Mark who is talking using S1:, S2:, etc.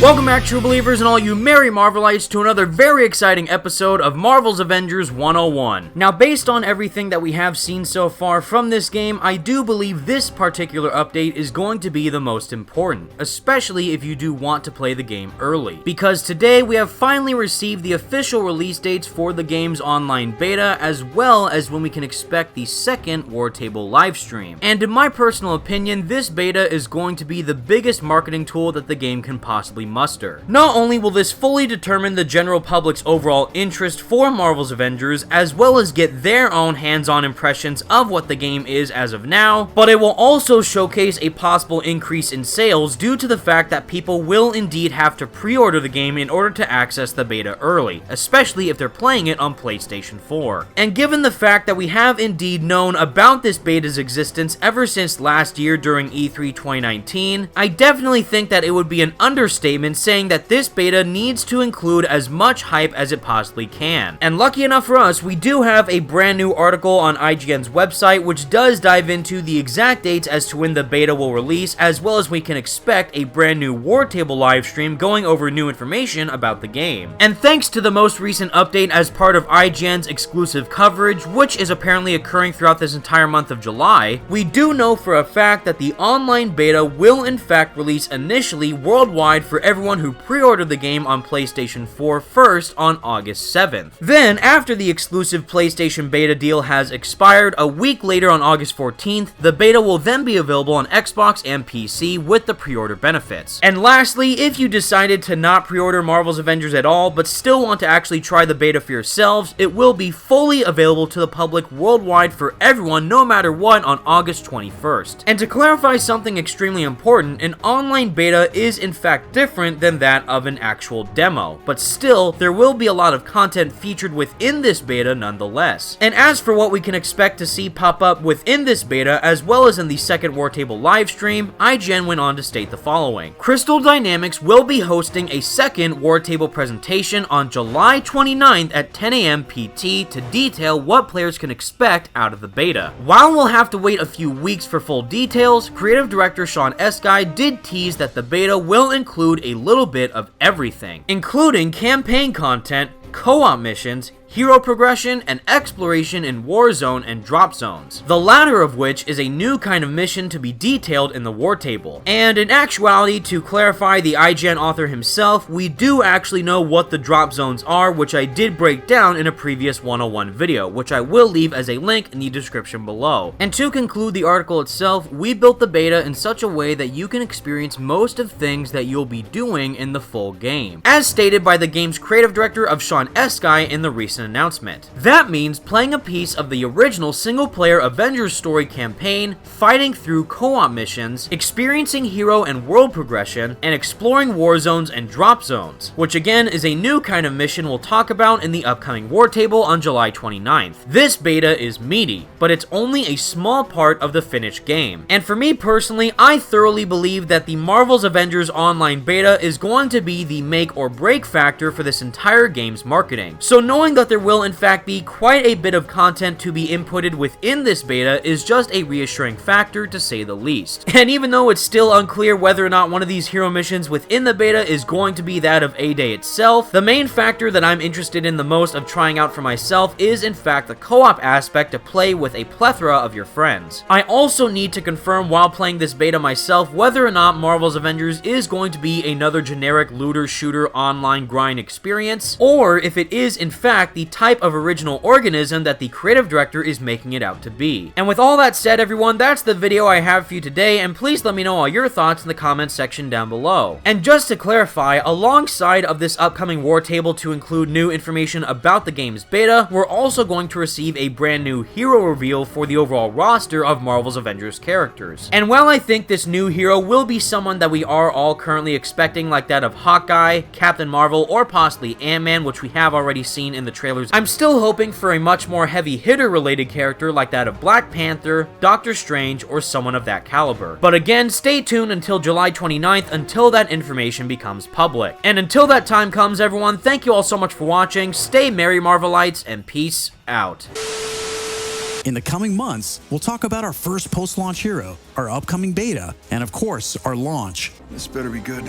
S1: Welcome back, true believers and all you merry Marvelites, to another very exciting episode of Marvel's Avengers 101. Now, based on everything that we have seen so far from this game, I do believe this particular update is going to be the most important, especially if you do want to play the game early. Because today, we have finally received the official release dates for the game's online beta, as well as when we can expect the second War Table livestream. And in my personal opinion, this beta is going to be the biggest marketing tool that the game can possibly muster. Not only will this fully determine the general public's overall interest for Marvel's Avengers, as well as get their own hands-on impressions of what the game is as of now, but it will also showcase a possible increase in sales due to the fact that people will indeed have to pre-order the game in order to access the beta early, especially if they're playing it on PlayStation 4. And given the fact that we have indeed known about this beta's existence ever since last year during E3 2019, I definitely think that it would be an understatement saying that this beta needs to include as much hype as it possibly can. And lucky enough for us, we do have a brand new article on IGN's website which does dive into the exact dates as to when the beta will release, as well as we can expect a brand new War Table livestream going over new information about the game. And thanks to the most recent update as part of IGN's exclusive coverage, which is apparently occurring throughout this entire month of July, we do know for a fact that the online beta will in fact release initially worldwide for everyone who pre-ordered the game on PlayStation 4 first on August 7th. Then, after the exclusive PlayStation beta deal has expired, a week later on August 14th, the beta will then be available on Xbox and PC with the pre-order benefits. And lastly, if you decided to not pre-order Marvel's Avengers at all, but still want to actually try the beta for yourselves, it will be fully available to the public worldwide for everyone no matter what on August 21st. And to clarify something extremely important, an online beta is in fact different than that of an actual demo, but still, there will be a lot of content featured within this beta nonetheless. And as for what we can expect to see pop up within this beta, as well as in the second War Table livestream, IGN went on to state the following. Crystal Dynamics will be hosting a second War Table presentation on July 29th at 10 AM PT to detail what players can expect out of the beta. While we'll have to wait a few weeks for full details, creative director Sean Eskai did tease that the beta will include a little bit of everything, including campaign content, co-op missions, hero progression, and exploration in war zone and drop zones, the latter of which is a new kind of mission to be detailed in the War Table. And in actuality, to clarify the IGN author himself, we do actually know what the drop zones are, which I did break down in a previous 101 video, which I will leave as a link in the description below. And to conclude the article itself, we built the beta in such a way that you can experience most of things that you'll be doing in the full game, as stated by the game's creative director of Sean Eskai in the recent announcement. That means playing a piece of the original single-player Avengers story campaign, fighting through co-op missions, experiencing hero and world progression, and exploring war zones and drop zones, which again is a new kind of mission we'll talk about in the upcoming War Table on July 29th. This beta is meaty, but it's only a small part of the finished game. And for me personally, I thoroughly believe that the Marvel's Avengers online beta is going to be the make or break factor for this entire game's marketing. So knowing that there will in fact be quite a bit of content to be inputted within this beta is just a reassuring factor to say the least. And even though it's still unclear whether or not one of these hero missions within the beta is going to be that of A-Day itself, the main factor that I'm interested in the most of trying out for myself is in fact the co-op aspect to play with a plethora of your friends. I also need to confirm while playing this beta myself whether or not Marvel's Avengers is going to be another generic looter shooter online grind experience, or if it is in fact the type of original organism that the creative director is making it out to be. And with all that said, everyone, that's the video I have for you today, and please let me know all your thoughts in the comments section down below. And just to clarify, alongside of this upcoming War Table to include new information about the game's beta, we're also going to receive a brand new hero reveal for the overall roster of Marvel's Avengers characters. And while I think this new hero will be someone that we are all currently expecting, like that of Hawkeye, Captain Marvel, or possibly Ant-Man, which we have already seen in the trailers, I'm still hoping for a much more heavy hitter related character like that of Black Panther, Doctor Strange, or someone of that caliber. But again, stay tuned until July 29th until that information becomes public. And until that time comes, everyone, thank you all so much for watching, stay merry Marvelites, and peace out.
S2: In the coming months, we'll talk about our first post-launch hero, our upcoming beta, and of course, our launch.
S3: This better be good.